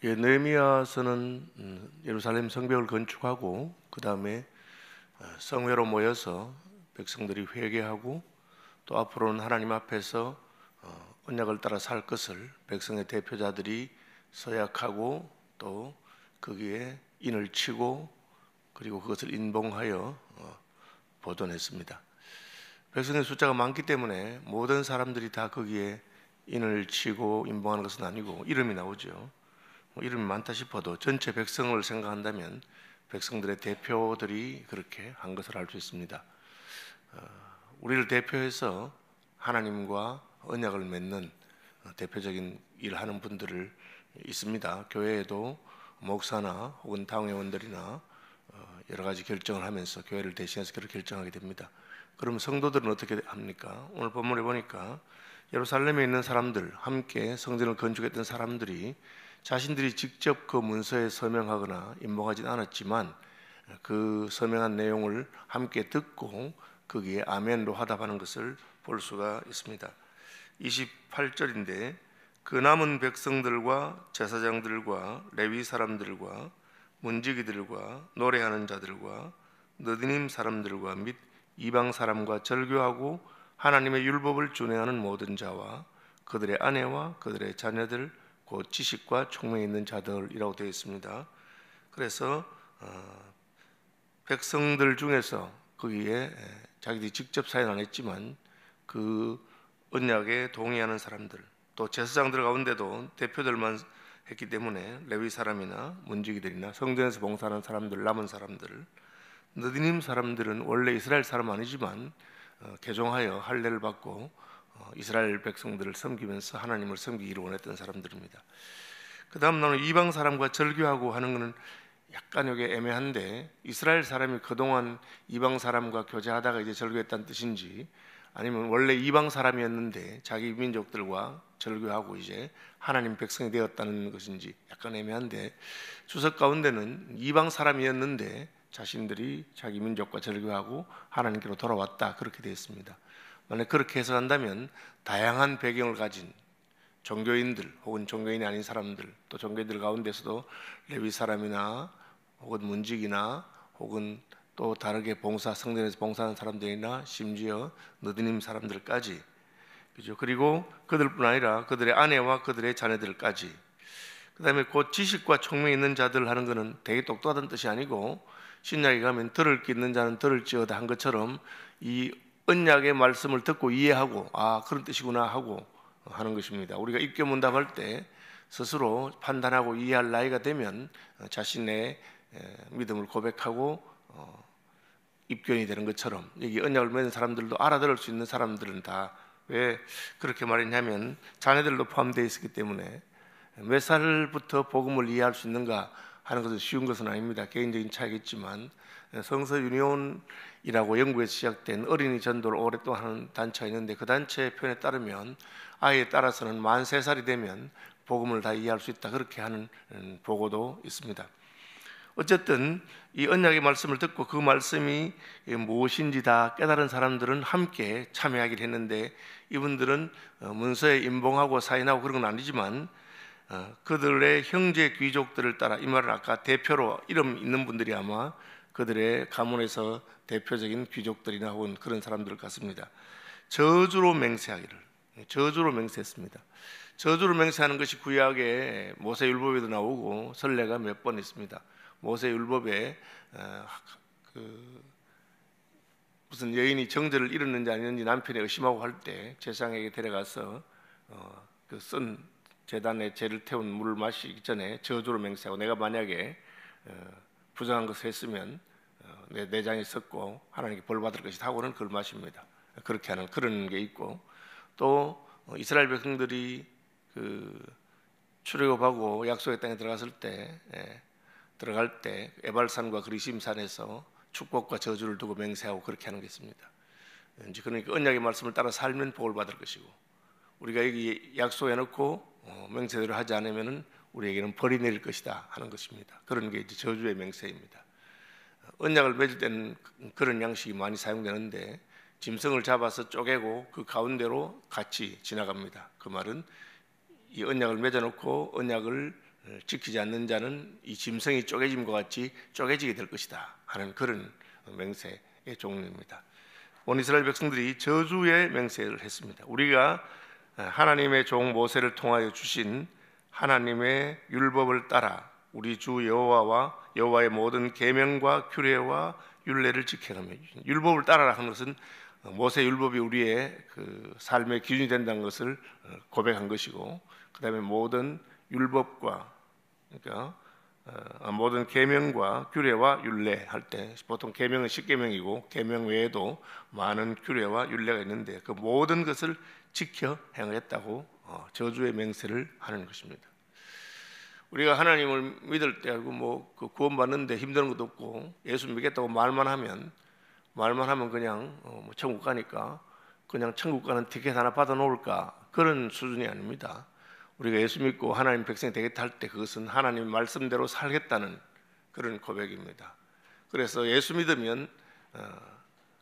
느헤미야서는 예루살렘 성벽을 건축하고 그 다음에 성회로 모여서 백성들이 회개하고 또 앞으로는 하나님 앞에서 언약을 따라 살 것을 백성의 대표자들이 서약하고 또 거기에 인을 치고 그리고 그것을 인봉하여 보존했습니다. 백성의 숫자가 많기 때문에 모든 사람들이 다 거기에 인을 치고 인봉하는 것은 아니고 이름이 나오죠. 이름이 많다 싶어도 전체 백성을 생각한다면 백성들의 대표들이 그렇게 한 것을 알 수 있습니다. 우리를 대표해서 하나님과 언약을 맺는 대표적인 일을 하는 분들을 있습니다. 교회에도 목사나 혹은 당회원들이나 여러 가지 결정을 하면서 교회를 대신해서 그렇게 결정하게 됩니다. 그럼 성도들은 어떻게 합니까? 오늘 본문에 보니까 예루살렘에 있는 사람들, 함께 성전을 건축했던 사람들이 자신들이 직접 그 문서에 서명하거나 인봉하진 않았지만 그 서명한 내용을 함께 듣고 거기에 아멘으로 화답하는 것을 볼 수가 있습니다. 28절인데 그 남은 백성들과 제사장들과 레위 사람들과 문지기들과 노래하는 자들과 느디님 사람들과 및 이방 사람과 절교하고 하나님의 율법을 준행하는 모든 자와 그들의 아내와 그들의 자녀들 곧 지식과 총명이 있는 자들이라고 되어 있습니다. 그래서 백성들 중에서 거기에 자기들이 직접 사인 안 했지만 그 언약에 동의하는 사람들, 또 제사장들 가운데도 대표들만 했기 때문에 레위 사람이나 문지기들이나 성전에서 봉사하는 사람들, 남은 사람들, 느디님 사람들은 원래 이스라엘 사람 아니지만 개종하여 할례를 받고 이스라엘 백성들을 섬기면서 하나님을 섬기기를 원했던 사람들입니다. 그 다음 나는 이방 사람과 절교하고 하는 것은 약간 이게 애매한데 이스라엘 사람이 그동안 이방 사람과 교제하다가 이제 절교했다는 뜻인지 아니면 원래 이방 사람이었는데 자기 민족들과 절교하고 이제 하나님 백성이 되었다는 것인지 약간 애매한데 주석 가운데는 이방 사람이었는데 자신들이 자기 민족과 절교하고 하나님께로 돌아왔다 그렇게 되어 있습니다. 만약 그렇게 해석한다면 다양한 배경을 가진 종교인들 혹은 종교인이 아닌 사람들 또 종교인들 가운데서도 레위 사람이나 혹은 문직이나 혹은 또 다르게 성전에서 봉사하는 사람들이나 심지어 느디님 사람들까지 그죠? 그리고 그들뿐 아니라 그들의 아내와 그들의 자녀들까지 그 다음에 곧 지식과 총명이 있는 자들 하는 것은 되게 똑똑하다는 뜻이 아니고 신약에 가면 들을 게 있는 자는 들을지어다 한 것처럼 이 언약의 말씀을 듣고 이해하고 그런 뜻이구나 하고 하는 것입니다. 우리가 입교문답할 때 스스로 판단하고 이해할 나이가 되면 자신의 믿음을 고백하고 입견이 되는 것처럼 여기 언약을 맺는 사람들도 알아들을 수 있는 사람들은 다 왜 그렇게 말했냐면 자녀들도 포함되어 있었기 때문에 몇 살부터 복음을 이해할 수 있는가 하는 것은 쉬운 것은 아닙니다. 개인적인 차이겠지만 성서 유니온이라고 영국에서 시작된 어린이 전도를 오랫동안 하는 단체가 있는데 그 단체의 표현에 따르면 아이에 따라서는 만 3살이 되면 복음을 다 이해할 수 있다 그렇게 하는 보고도 있습니다. 어쨌든 이 언약의 말씀을 듣고 그 말씀이 무엇인지 다 깨달은 사람들은 함께 참여하기로 했는데 이분들은 문서에 인봉하고 사인하고 그런 건 아니지만 그들의 형제 귀족들을 따라 이 말은 아까 대표로 이름 있는 분들이 아마 그들의 가문에서 대표적인 귀족들이나 혹은 그런 사람들 같습니다. 저주로 맹세하기를 저주로 맹세했습니다. 저주로 맹세하는 것이 구약의 모세율법에도 나오고 선례가 몇 번 있습니다. 모세율법에 무슨 여인이 정죄를 이뤘는지 아니는지 남편이 의심하고 할 때 제사장에게 데려가서 그 쓴 제단에 죄를 태운 물을 마시기 전에 저주로 맹세하고 내가 만약에 부정한 것을 했으면 내 내장이 썩고 하나님께 벌 받을 것이다 하고는 그걸 마십니다. 그렇게 하는 그런 게 있고 또 이스라엘 백성들이 출애굽하고 약속의 땅에 들어갈 때 에발산과 그리심산에서 축복과 저주를 두고 맹세하고 그렇게 하는 게 있습니다. 그러니까 언약의 말씀을 따라 살면 복을 받을 것이고 우리가 여기 약속해 놓고 맹세대로 하지 않으면 우리에게는 벌이 내릴 것이다 하는 것입니다. 그런 게 이제 저주의 맹세입니다. 언약을 맺을 때는 그런 양식이 많이 사용되는데 짐승을 잡아서 쪼개고 그 가운데로 같이 지나갑니다. 그 말은 이 언약을 맺어놓고 언약을 지키지 않는 자는 이 짐승이 쪼개짐과 같이 쪼개지게 될 것이다 하는 그런 맹세의 종류입니다. 온 이스라엘 백성들이 저주의 맹세를 했습니다. 우리가 하나님의 종 모세를 통하여 주신 하나님의 율법을 따라 우리 주 여호와와 여호와의 모든 계명과 규례와 율례를 지켜가며, 율법을 따라라 하는 것은 모세 율법이 우리의 그 삶의 기준이 된다는 것을 고백한 것이고, 그 다음에 모든 율법과, 그러니까 모든 계명과 규례와 율례 할 때 보통 계명은 10계명이고 계명 외에도 많은 규례와 율례가 있는데 그 모든 것을 지켜 행했다고 저주의 맹세를 하는 것입니다. 우리가 하나님을 믿을 때 그 구원받는데 힘든 것도 없고 예수 믿겠다고 말만 하면 그냥 천국 가니까 그냥 천국 가는 티켓 하나 받아 놓을까, 그런 수준이 아닙니다. 우리가 예수 믿고 하나님 백성이 되겠다 할 때 그것은 하나님 말씀대로 살겠다는 그런 고백입니다. 그래서 예수 믿으면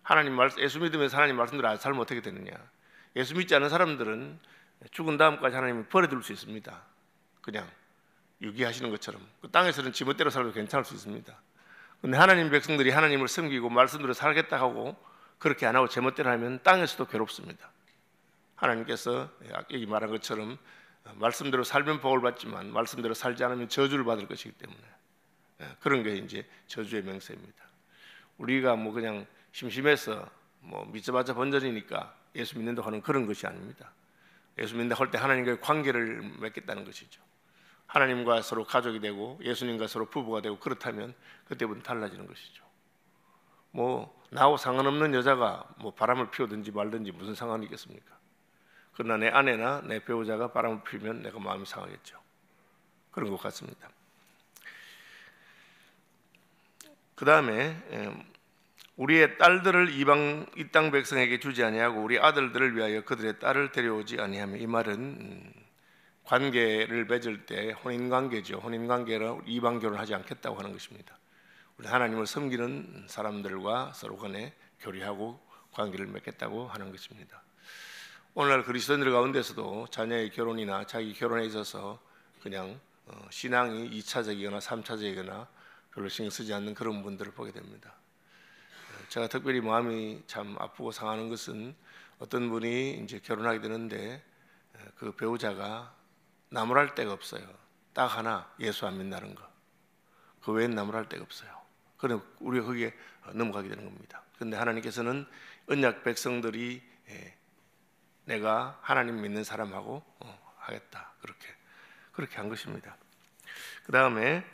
하나님 말씀대로 안 살면 어떻게 되느냐? 예수 믿지 않는 사람들은 죽은 다음까지 하나님이 버려둘 수 있습니다. 그냥 유기하시는 것처럼 그 땅에서는 지멋대로 살아도 괜찮을 수 있습니다. 그런데 하나님 백성들이 하나님을 섬기고 말씀대로 살겠다 하고 그렇게 안 하고 제멋대로 하면 땅에서도 괴롭습니다. 하나님께서 여기 말한 것처럼 말씀대로 살면 복을 받지만 말씀대로 살지 않으면 저주를 받을 것이기 때문에 그런 게 이제 저주의 맹세입니다. 우리가 그냥 심심해서 믿자마자 번전이니까 예수 믿는다고 하는 그런 것이 아닙니다. 예수 믿는다고 할 때 하나님과의 관계를 맺겠다는 것이죠. 하나님과 서로 가족이 되고 예수님과 서로 부부가 되고 그렇다면 그때부터 달라지는 것이죠. 나하고 상관없는 여자가 바람을 피우든지 말든지 무슨 상관이 있겠습니까? 그러나 내 아내나 내 배우자가 바람을 피우면 내가 마음이 상하겠죠. 그런 것 같습니다. 그 다음에 우리의 딸들을 이 땅 백성에게 주지 아니하고 우리 아들들을 위하여 그들의 딸을 데려오지 아니하며, 이 말은 관계를 맺을 때 혼인관계죠. 혼인관계로 이방 결혼하지 않겠다고 하는 것입니다. 우리 하나님을 섬기는 사람들과 서로 간에 교류하고 관계를 맺겠다고 하는 것입니다. 오늘날 그리스도인들 가운데서도 자녀의 결혼이나 자기 결혼에 있어서 그냥 신앙이 2차적이거나 3차적이거나 별로 신경 쓰지 않는 그런 분들을 보게 됩니다. 제가 특별히 마음이 참 아프고 상하는 것은 어떤 분이 이제 결혼하게 되는데 그 배우자가 나무랄 데가 없어요. 딱 하나, 예수 안 믿는다는 거. 그 외엔 나무랄 데가 없어요. 그럼 우리가 거기에 넘어가게 되는 겁니다. 그런데 하나님께서는 언약 백성들이 내가 하나님 믿는 사람하고 하겠다, 그렇게 한 것입니다. 그 다음에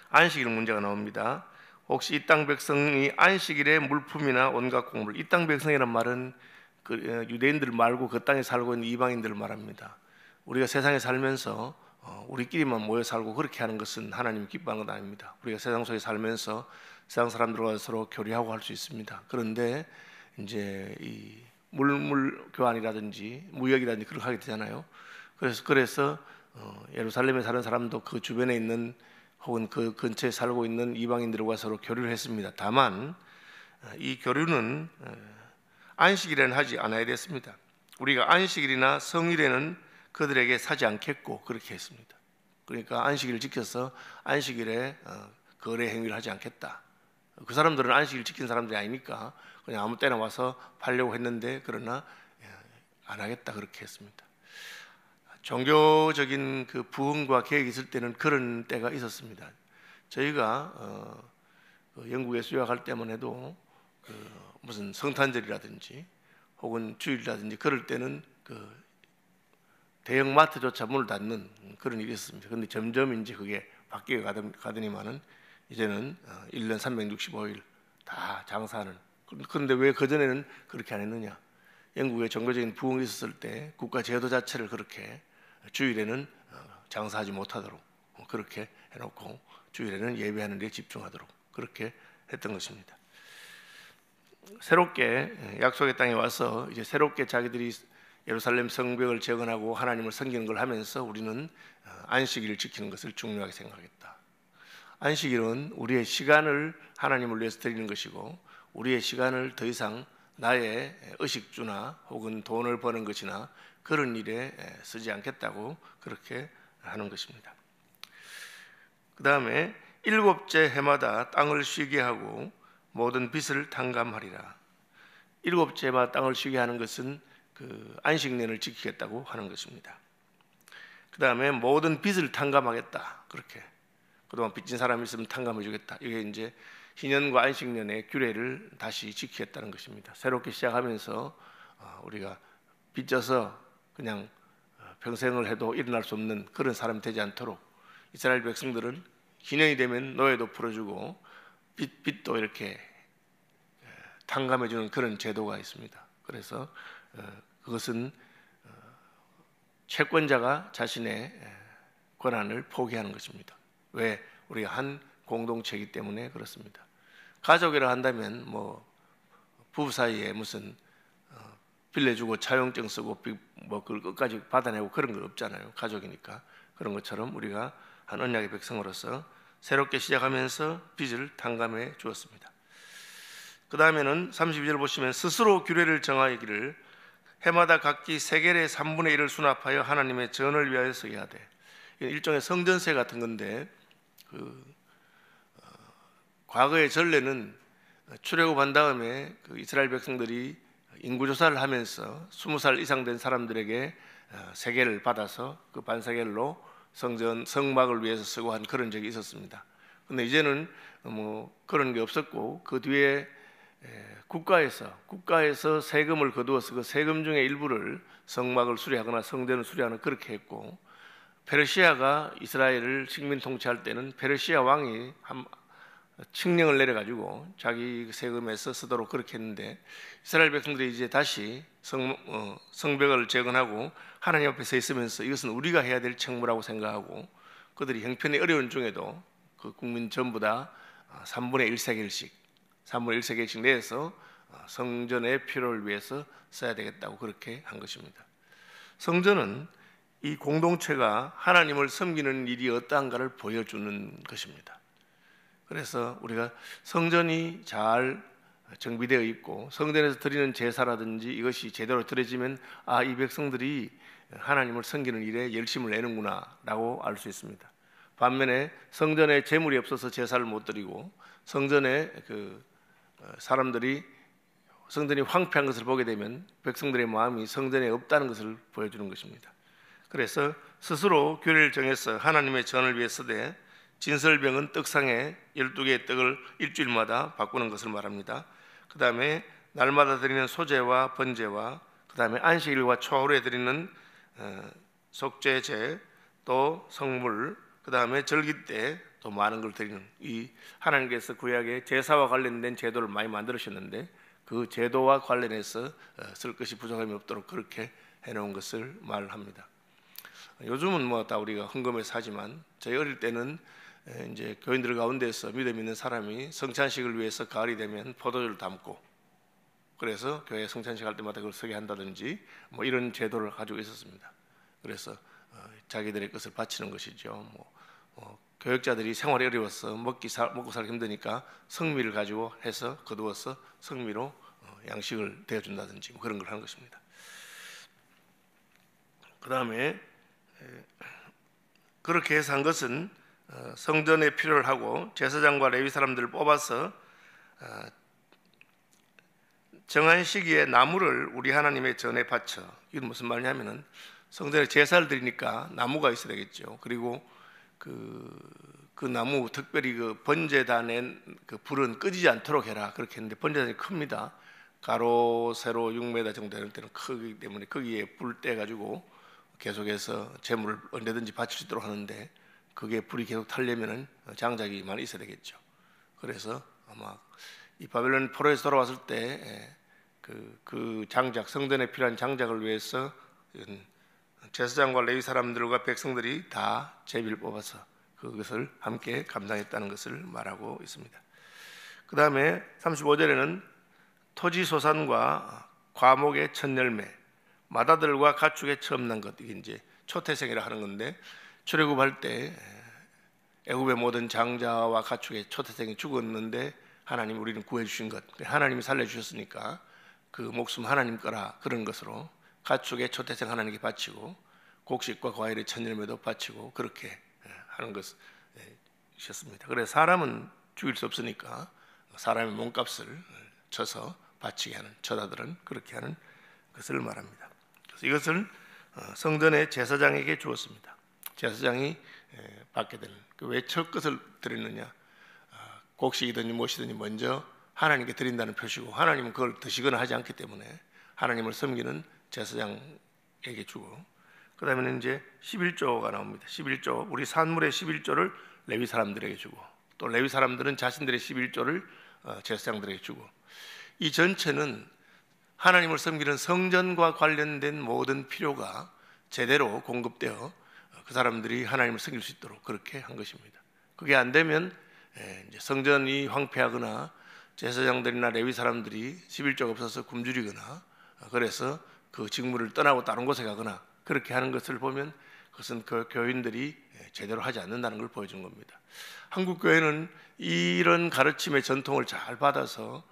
안식일 문제가 나옵니다. 혹시 이 땅 백성이 안식일에 물품이나 온갖 곡물, 이 땅 백성이란 말은 그 유대인들 말고 그 땅에 살고 있는 이방인들을 말합니다. 우리가 세상에 살면서 우리끼리만 모여 살고 그렇게 하는 것은 하나님 기뻐하는 것 아닙니다. 우리가 세상 속에 살면서 세상 사람들과 서로 교류하고 할 수 있습니다. 그런데 이제 이 물물 교환이라든지 무역이라든지 그렇게 하게 되잖아요. 그래서 예루살렘에 사는 사람도 그 주변에 있는 혹은 그 근처에 살고 있는 이방인들과 서로 교류를 했습니다. 다만 이 교류는 안식일에는 하지 않아야 됐습니다. 우리가 안식일이나 성일에는 그들에게 사지 않겠고 그렇게 했습니다. 그러니까 안식일을 지켜서 안식일에 거래 행위를 하지 않겠다. 그 사람들은 안식일 지킨 사람들이 아니니까 그냥 아무 때나 와서 팔려고 했는데 그러나 안 하겠다, 그렇게 했습니다. 종교적인 그 부흥과 계획이 있을 때는 그런 때가 있었습니다. 저희가 영국에 수학할 때만 해도 무슨 성탄절이라든지 혹은 주일이라든지 그럴 때는 그 대형 마트조차 문을 닫는 그런 일이 있었습니다. 그런데 점점 이제 그게 바뀌어 가더니만은 이제는 1년 365일 다 장사하는. 그런데 왜 그전에는 그렇게 안 했느냐? 영국의 종교적인 부흥이 있었을 때 국가 제도 자체를 그렇게 주일에는 장사하지 못하도록 그렇게 해놓고 주일에는 예배하는 데 집중하도록 그렇게 했던 것입니다. 새롭게 약속의 땅에 와서 이제 새롭게 자기들이 예루살렘 성벽을 재건하고 하나님을 섬기는 걸 하면서 우리는 안식일을 지키는 것을 중요하게 생각했다. 안식일은 우리의 시간을 하나님을 위해서 드리는 것이고 우리의 시간을 더 이상 나의 의식주나 혹은 돈을 버는 것이나 그런 일에 쓰지 않겠다고 그렇게 하는 것입니다. 그 다음에 일곱째 해마다 땅을 쉬게 하고 모든 빚을 탕감하리라. 일곱째 해마다 땅을 쉬게 하는 것은 그 안식년을 지키겠다고 하는 것입니다. 그 다음에 모든 빚을 탕감하겠다. 그렇게 그동안 빚진 사람이 있으면 탕감해 주겠다. 이게 이제 희년과 안식년의 규례를 다시 지키겠다는 것입니다. 새롭게 시작하면서 우리가 빚져서 그냥 평생을 해도 일어날 수 없는 그런 사람이 되지 않도록 이스라엘 백성들은 희년이 되면 노예도 풀어주고 빚도 이렇게 탕감해 주는 그런 제도가 있습니다. 그래서 그것은 채권자가 자신의 권한을 포기하는 것입니다. 왜? 우리가 한 공동체이기 때문에 그렇습니다. 가족이라 한다면 뭐 부부 사이에 무슨 빌려주고 차용증 쓰고 뭐 그걸 끝까지 받아내고 그런 거 없잖아요. 가족이니까. 그런 것처럼 우리가 한 언약의 백성으로서 새롭게 시작하면서 빚을 탕감해 주었습니다. 그 다음에는 32절 보시면 스스로 규례를 정하기를 해마다 각기 세겔의 3분의 1을 수납하여 하나님의 전을 위하여 쓰게 하되, 일종의 성전세 같은 건데 과거의 전례는 출애굽한 다음에 그 이스라엘 백성들이 인구조사를 하면서 20살 이상 된 사람들에게 세겔을 받아서 그 반세겔로 성전 성막을 위해서 쓰고 한 그런 적이 있었습니다. 근데 이제는 뭐 그런 게 없었고 그 뒤에 국가에서 세금을 거두어서 그 세금 중에 일부를 성막을 수리하거나 성전을 수리하는 그렇게 했고, 페르시아가 이스라엘을 식민 통치할 때는 페르시아 왕이 칙령을 내려가지고 자기 세금에서 쓰도록 그렇게 했는데, 이스라엘 백성들이 이제 다시 성벽을 재건하고 하나님 앞에 서 있으면서 이것은 우리가 해야 될 책무라고 생각하고, 그들이 형편이 어려운 중에도 그 국민 전부 다 3분의 1세겔씩 내서 성전의 필요를 위해서 써야 되겠다고 그렇게 한 것입니다. 성전은 이 공동체가 하나님을 섬기는 일이 어떠한가를 보여주는 것입니다. 그래서 우리가 성전이 잘 정비되어 있고 성전에서 드리는 제사라든지 이것이 제대로 드려지면 이 백성들이 하나님을 섬기는 일에 열심을 내는구나 라고 알 수 있습니다. 반면에 성전에 재물이 없어서 제사를 못 드리고 성전에 사람들이 성전이 황폐한 것을 보게 되면 백성들의 마음이 성전에 없다는 것을 보여주는 것입니다. 그래서 스스로 규례를 정해서 하나님의 전을 위해 쓰되, 진설병은 떡상에 12개의 떡을 일주일마다 바꾸는 것을 말합니다. 그 다음에 날마다 드리는 소제와 번제와 그 다음에 안식일과 초하루에 드리는 속죄제, 또 성물, 그 다음에 절기 때 또 많은 걸 드리는, 이 하나님께서 구약에 제사와 관련된 제도를 많이 만들으셨는데 그 제도와 관련해서 쓸 것이 부족함이 없도록 그렇게 해놓은 것을 말합니다. 요즘은 뭐 다 우리가 헌금해서 하지만 저희 어릴 때는 이제 교인들 가운데서 믿음 있는 사람이 성찬식을 위해서 가을이 되면 포도주를 담고, 그래서 교회 성찬식 할 때마다 그걸 서게 한다든지 뭐 이런 제도를 가지고 있었습니다. 그래서 자기들의 것을 바치는 것이죠. 교역자들이 생활이 어려워서 먹고 살기 힘드니까 성미를 가지고 해서 거두어서 성미로 양식을 대어준다든지 뭐 그런 걸 하는 것입니다. 그 다음에 그렇게 해서 한 것은 성전에 필요를 하고 제사장과 레위 사람들을 뽑아서 정한 시기에 나무를 우리 하나님의 전에 바쳐, 이건 무슨 말이냐면은 성전에 제사를 드리니까 나무가 있어야 되겠죠. 그리고 그 나무, 특별히 그 번제다 낸 그 불은 꺼지지 않도록 해라 그렇게 했는데, 번제단이 큽니다. 가로 세로 6m 정도 되는 때는 크기 때문에 거기에 불 떼가지고 계속해서 재물을 언제든지 바칠 수 있도록 하는데, 그게 불이 계속 타려면은 장작이 많이 있어야 되겠죠. 그래서 아마 이 바벨론 포로에서 돌아왔을 때 그 장작, 성전에 필요한 장작을 위해서 제사장과 레위 사람들과 백성들이 다 제비를 뽑아서 그것을 함께 감당했다는 것을 말하고 있습니다. 그 다음에 35절에는 토지 소산과 과목의 첫 열매, 마다들과 가축의 처음 난 것, 이게 이제 초태생이라 하는 건데, 출애굽할 때 애굽의 모든 장자와 가축의 초태생이 죽었는데 하나님 우리는 구해 주신 것, 하나님이 살려 주셨으니까 그 목숨 하나님 거라, 그런 것으로 가축의 초태생 하나님께 바치고, 곡식과 과일의 천일매도 바치고 그렇게 하는 것이었습니다. 그래서 사람은 죽일 수 없으니까 사람의 몸값을 쳐서 바치게 하는, 처자들은 그렇게 하는 것을 말합니다. 그래서 이것을 성전의 제사장에게 주었습니다. 제사장이 받게 되는, 왜 첫 것을 드리느냐, 곡식이든지 무엇이든지 먼저 하나님께 드린다는 표시고, 하나님은 그걸 드시거나 하지 않기 때문에 하나님을 섬기는 제사장에게 주고, 그 다음에는 이제 11조가 나옵니다. 11조, 우리 산물의 11조를 레위 사람들에게 주고, 또 레위 사람들은 자신들의 11조를 제사장들에게 주고, 이 전체는 하나님을 섬기는 성전과 관련된 모든 필요가 제대로 공급되어 그 사람들이 하나님을 섬길 수 있도록 그렇게 한 것입니다. 그게 안 되면 이제 성전이 황폐하거나 제사장들이나 레위 사람들이 11조가 없어서 굶주리거나, 그래서 그 직무를 떠나고 다른 곳에 가거나 그렇게 하는 것을 보면 그것은 그 교인들이 제대로 하지 않는다는 걸 보여준 겁니다. 한국 교회는 이런 가르침의 전통을 잘 받아서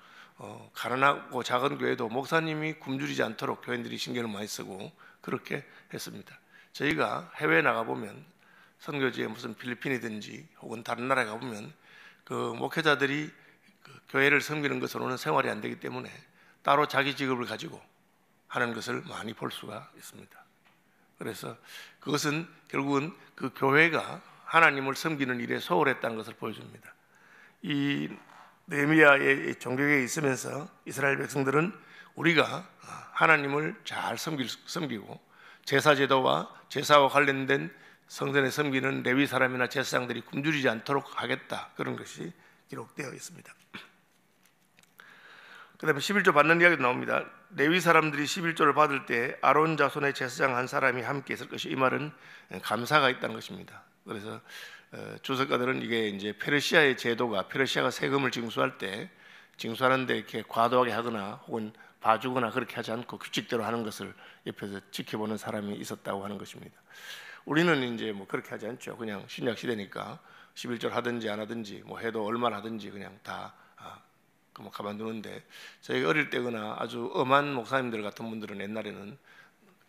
가난하고 작은 교회도 목사님이 굶주리지 않도록 교인들이 신경을 많이 쓰고 그렇게 했습니다. 저희가 해외에 나가보면, 선교지에 무슨 필리핀이든지 혹은 다른 나라에 가보면 그 목회자들이 그 교회를 섬기는 것으로는 생활이 안 되기 때문에 따로 자기 직업을 가지고 하는 것을 많이 볼 수가 있습니다. 그래서 그것은 결국은 그 교회가 하나님을 섬기는 일에 소홀했다는 것을 보여줍니다. 이 느헤미야의 종교계에 있으면서 이스라엘 백성들은 우리가 하나님을 잘 섬기고 제사제도와 제사와 관련된 성전에 섬기는 레위 사람이나 제사장들이 굶주리지 않도록 하겠다, 그런 것이 기록되어 있습니다. 그 다음에 11조 받는 이야기도 나옵니다. 레위 사람들이 11조를 받을 때 아론 자손의 제사장 한 사람이 함께 있을 것이, 이 말은 감사가 있다는 것입니다. 그래서 주석가들은 이게 이제 페르시아의 제도가, 페르시아가 세금을 징수할 때 징수하는데 이렇게 과도하게 하거나 혹은 봐주거나 그렇게 하지 않고 규칙대로 하는 것을 옆에서 지켜보는 사람이 있었다고 하는 것입니다. 우리는 이제 뭐 그렇게 하지 않죠. 그냥 신약 시대니까 11절 하든지 안 하든지 뭐 해도 얼마나 하든지 그냥 다 가만두는데, 저희가 어릴 때거나 아주 엄한 목사님들 같은 분들은 옛날에는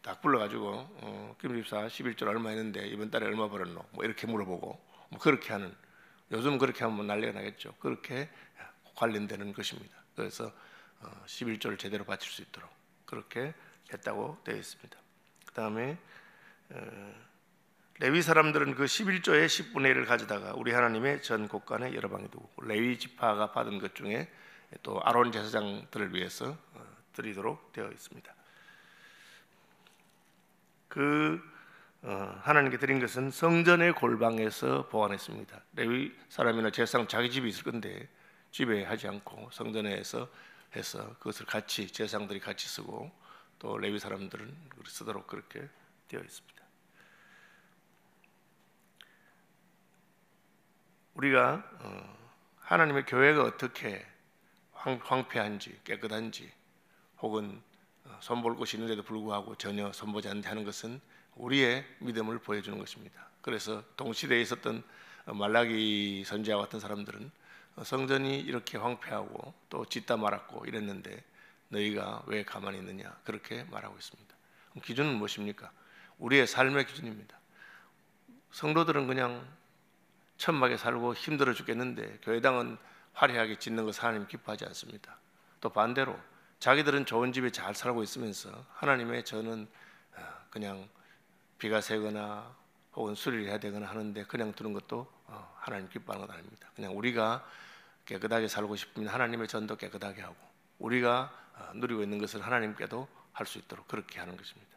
딱 불러가지고 김 집사 11절 얼마 했는데 이번 달에 얼마 벌었노? 뭐 이렇게 물어보고 뭐 그렇게 하는, 요즘 그렇게 하면 난리가 나겠죠. 그렇게 관련되는 것입니다. 그래서 11조를 제대로 바칠 수 있도록 그렇게 했다고 되어 있습니다. 그 다음에 레위 사람들은 그 11조의 10분의 1을 가져다가 우리 하나님의 전 곳간에 여러 방에 두고, 레위 지파가 받은 것 중에 또 아론 제사장들을 위해서 드리도록 되어 있습니다. 하나님께 드린 것은 성전의 골방에서 보관했습니다. 레위 사람이나 제사장 자기 집이 있을 건데 집에 하지 않고 성전에서 해서 그것을 같이 제사장들이 같이 쓰고 또 레위 사람들은 쓰도록 그렇게 되어 있습니다. 우리가 하나님의 교회가 어떻게 황폐한지 깨끗한지 혹은 손볼 곳이 있는데도 불구하고 전혀 손보지 않는데 하는 것은 우리의 믿음을 보여주는 것입니다. 그래서 동시대에 있었던 말라기 선지자와 같은 사람들은 성전이 이렇게 황폐하고 또 짓다 말았고 이랬는데 너희가 왜 가만히 있느냐, 그렇게 말하고 있습니다. 그럼 기준은 무엇입니까? 우리의 삶의 기준입니다. 성도들은 그냥 천막에 살고 힘들어 죽겠는데 교회당은 화려하게 짓는 것을 하나님 기뻐하지 않습니다. 또 반대로 자기들은 좋은 집에 잘 살고 있으면서 하나님의 저는 그냥 비가 새거나 혹은 수리를 해야 되거나 하는데 그냥 두는 것도 하나님 기뻐하는 것 아닙니다. 그냥 우리가 깨끗하게 살고 싶으면 하나님의 전도 깨끗하게 하고 우리가 누리고 있는 것을 하나님께도 할 수 있도록 그렇게 하는 것입니다.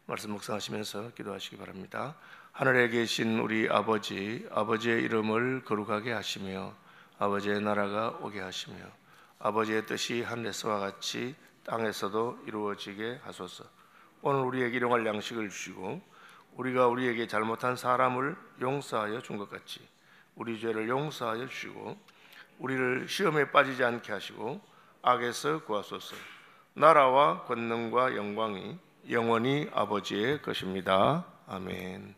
말씀 묵상하시면서 기도하시기 바랍니다. 하늘에 계신 우리 아버지, 아버지의 이름을 거룩하게 하시며 아버지의 나라가 오게 하시며 아버지의 뜻이 하늘에서와 같이 땅에서도 이루어지게 하소서. 오늘 우리에게 일용할 양식을 주시고 우리가 우리에게 잘못한 사람을 용서하여 준 것 같이 우리 죄를 용서하여 주시고 우리를 시험에 빠지지 않게 하시고 악에서 구하소서. 나라와 권능과 영광이 영원히 아버지의 것입니다. 아멘.